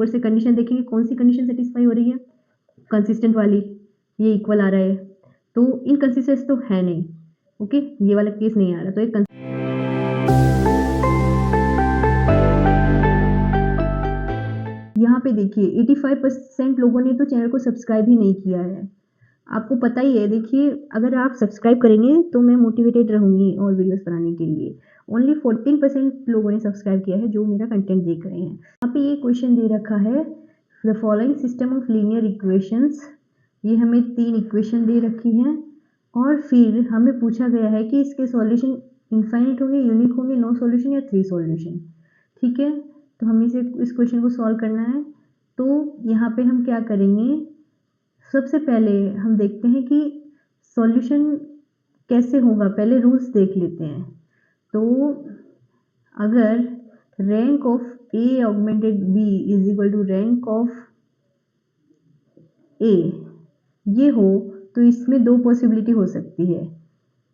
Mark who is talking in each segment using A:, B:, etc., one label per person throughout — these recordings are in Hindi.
A: ऊपर से कंडीशन देखेंगे कौन सी कंडीशन सेटिस्फाई हो रही है, कंसिस्टेंट वाली, ये इक्वल आ रहा है, तो इनकंसिस्टेंट तो है नहीं, ओके, ये वाला केस नहीं आ रहा, तो एक यहाँ पे देखिए 85% लोगों ने तो चैनल को सब्सक्राइब ही नहीं किया है। आपको पता ही है, देखिए अगर आप सब्सक्राइब करेंगे तो मैं मोटिवेटेड रहूँगी और वीडियोस बनाने के लिए। ओनली 14% लोगों ने सब्सक्राइब किया है जो मेरा कंटेंट देख रहे हैं। यहाँ पे ये क्वेश्चन दे रखा है, the following system of linear equations, ये हमें 3 इक्वेशन दे रखी हैं और फिर हमें पूछा गया है कि इसके सॉल्यूशन इनफाइनाइट होंगे, यूनिक होंगे, नो सॉल्यूशन या 3 सॉल्यूशन। ठीक है, तो हमें इस क्वेश्चन को सॉल्व करना है। तो यहाँ पे हम क्या करेंगे, सबसे पहले हम देखते हैं कि सॉल्यूशन कैसे होगा, पहले रूल्स देख लेते हैं। तो अगर rank of A augmented B is equal to rank of A ये हो, तो इसमें 2 पॉसिबिलिटी हो सकती है,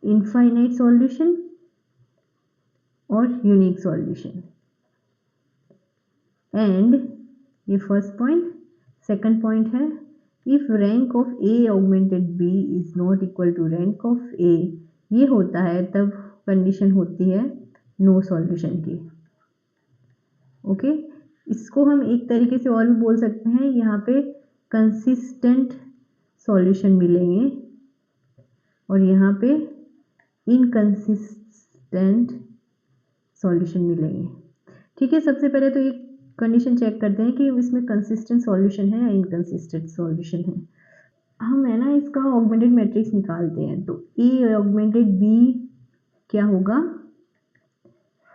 A: इनफाइनाइट सॉल्यूशन और यूनिक सॉल्यूशन। एंड ये फर्स्ट पॉइंट। सेकंड पॉइंट है, if rank of A augmented B is not equal to rank of A, ये होता है तब कंडीशन होती है नो सॉल्यूशन की। ओके, इसको हम एक तरीके से और भी बोल सकते हैं, यहाँ पे कंसिस्टेंट सॉल्यूशन मिलेंगे और यहाँ पे इनकंसिस्टेंट सॉल्यूशन मिलेंगे। ठीक है, सबसे पहले तो ये कंडीशन चेक करते हैं कि इसमें कंसिस्टेंट सॉल्यूशन है या इनकंसिस्टेंट सॉल्यूशन है। हम है ना इसका ऑगमेंटेड मैट्रिक्स निकालते हैं, तो ए ऑगमेंटेड बी क्या होगा,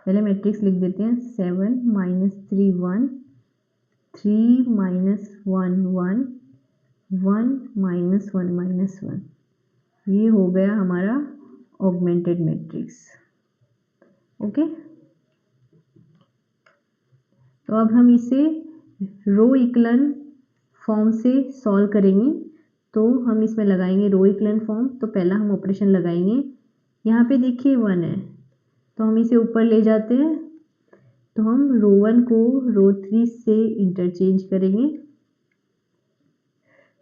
A: पहले मैट्रिक्स लिख देते हैं, 7 - 3 1, 3 - 1 1, 1 - 1 - 1, ये हो गया हमारा ऑगमेंटेड मैट्रिक्स। ओके, तो अब हम इसे रो इक्विवेलेंट फॉर्म से सॉल्व करेंगे। तो हम इसमें लगाएंगे रो इक्विवेलेंट फॉर्म, तो पहला हम ऑपरेशन लगाएंगे, यहाँ पे देखिए 1 है तो हम इसे ऊपर ले जाते हैं, तो हम रो 1 को रो 3 से इंटरचेंज करेंगे।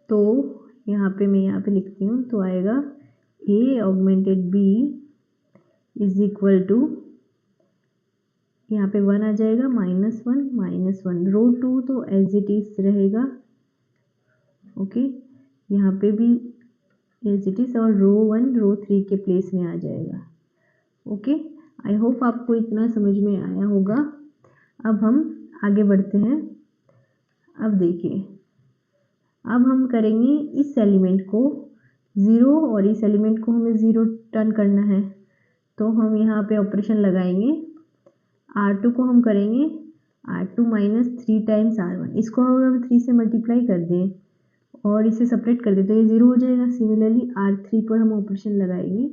A: तो यहाँ पे लिखती हूँ, तो आएगा A augmented B is equal to, यहाँ पे 1 आ जाएगा, -1 - 1, रो 2 तो एज इट इज रहेगा। ओके, यहाँ पे भी एज इट इज, और रो 1 रो 3 के प्लेस में आ जाएगा। ओके, आई होप आपको इतना समझ में आया होगा। अब हम आगे बढ़ते हैं। अब देखिए, अब हम करेंगे इस एलिमेंट को 0 और इस एलिमेंट को हमें 0 टर्न करना है, तो हम यहाँ पे ऑपरेशन लगाएंगे, R2 को हम करेंगे R2 - 3 टाइम्स R1, इसको हम 3 से मल्टीप्लाई कर दें और इसे सेपरेट कर दें तो ये 0 हो जाएगा। सिमिलरली R3 पर हम ऑपरेशन लगाएंगे,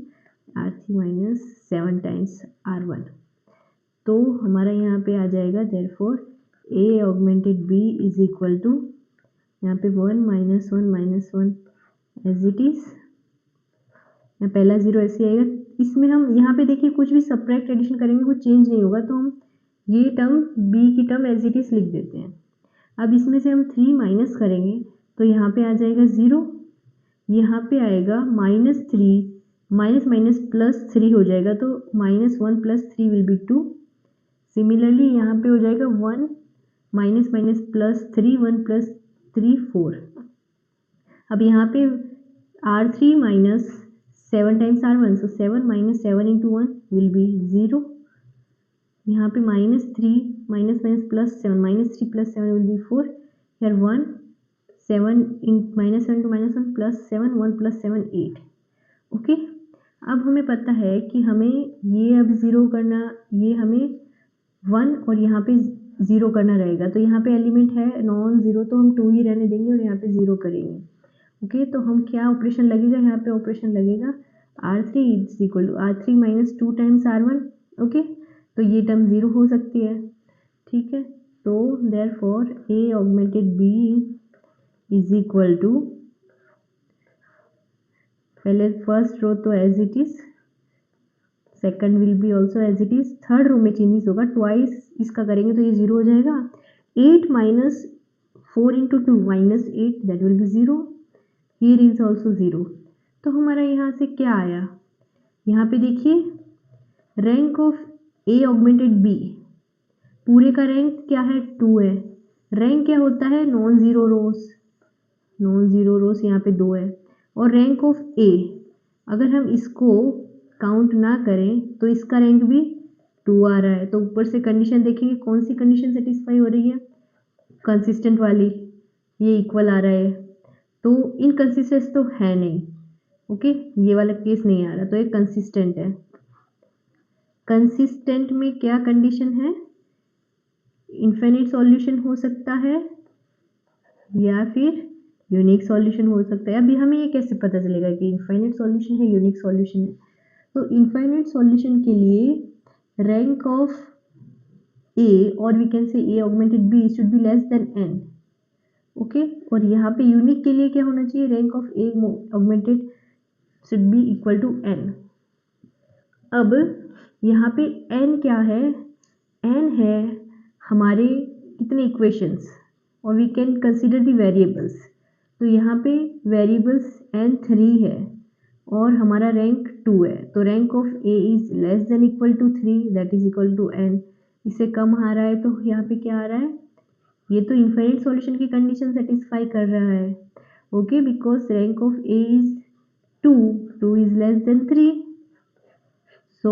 A: R3 - 7 टाइम्स R1, तो हमारा यहाँ पे आ जाएगा therefore A augmented B is equal to, यहाँ पे 1 - 1 - 1 एज इट इज, यहाँ पहला 0 ऐसे आएगा। इसमें हम यहाँ पे देखिए कुछ भी सब्ट्रैक्ट एडिशन करेंगे कुछ चेंज नहीं होगा, तो हम ये टर्म B की टर्म एज इट इज लिख देते हैं। अब इसमें से हम 3 माइनस करेंगे तो यहाँ पे आ जाएगा 0, यहाँ पे आएगा -3, माइनस +3 हो जाएगा, तो -1 + 3 विल बी 2। सिमिलरली यहाँ पे हो जाएगा 1 -+3, 1 + 3 4। अब यहाँ पे R3 - 7 times R1, so 7 - 7 × 1 will be 0। यहाँ पे -3 +7 -3 + 7 will be 4, here 1 7 -7 to -1 +7 1 + 7 8। Okay, अब हमें पता है कि हमें ये अब 0 करना, ये हमें 1 और यहाँ पे 0 करना रहेगा, तो यहाँ पे एलिमेंट है नॉन ज़ीरो, तो हम 2 ही रहने देंगे और यहाँ पे 0 करेंगे। ओके, तो हम क्या ऑपरेशन लगेगा, यहाँ पे ऑपरेशन लगेगा R3 is equal to R3 - 2 times R1। Okay, तो ये टर्म 0 हो सकती है। ठीक है, तो therefore A augmented B is equal to, पहले फर्स्ट रो तो as it is, second will be also as it is, third row में चेंजेस होगा, ट्वाइस इसका करेंगे तो ये 0 हो जाएगा। 8 - 4 into 2 -8 that will be 0. Here is also 0. तो हमारा यहाँ से क्या आया, यहाँ पे देखिए rank of A augmented B, पूरे का रैंक क्या है 2 है। रैंक क्या होता है नॉन ज़ीरो रोज, नॉन ज़ीरो रोज यहाँ पे 2 है। और रैंक ऑफ ए अगर हम इसको काउंट ना करें तो इसका रैंक भी 2 आ रहा है। तो ऊपर से कंडीशन देखेंगे कौन सी कंडीशन सेटिस्फाई हो रही है, कंसिस्टेंट वाली, ये इक्वल आ रहा है। तो इनकंसिस्टेंट तो है नहीं, ओके ये वाला केस नहीं आ रहा, तो ये कंसिस्टेंट है। कंसिस्टेंट में क्या कंडीशन है, इनफाइनाइट सॉल्यूशन हो सकता है या फिर यूनिक सॉल्यूशन हो सकता है। अभी हमें ये कैसे पता चलेगा कि इनफाइनाइट सॉल्यूशन है यूनिक सॉल्यूशन है, तो इनफाइनाइट सॉल्यूशन के लिए रैंक ऑफ ए और we can say A augmented B should be less than n, okay. और यहाँ पे यूनिक के लिए क्या होना चाहिए, rank of A augmented should be equal to n. अब यहाँ पे n क्या है, n है हमारे कितने इक्वेशंस और we can consider the variables. तो यहाँ पे वेरिएबल्स n3 है और हमारा रैंक 2 है, तो rank of a is less than equal to 3 that is equal to n। इससे कम आ रहा है तो यहाँ पे क्या आ रहा है, ये तो इनफाइनाइट सॉल्यूशन की कंडीशन सेटिस्फाई कर रहा है, okay, because rank of a is 2 is less then 3। सो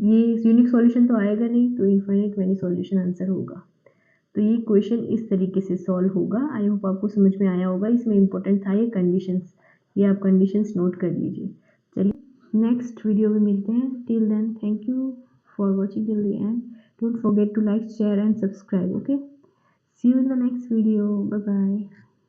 A: ये यूनिक सॉल्यूशन तो आएगा नहीं, तो इनफाइनाइट मैनी सॉल्यूशन आंसर होगा। तो ये क्वेश्चन इस तरीके से सॉल्व होगा। आई होप आपको समझ में आया होगा। इसमें इंपॉर्टेंट था ये कंडीशंस, ये आप कंडीशंस नोट कर लीजिए। चलिए नेक्स्ट वीडियो में मिलते हैं। Till then thank you for watching till the end. Don't forget to like share and subscribe, okay. See you in the next video, bye bye.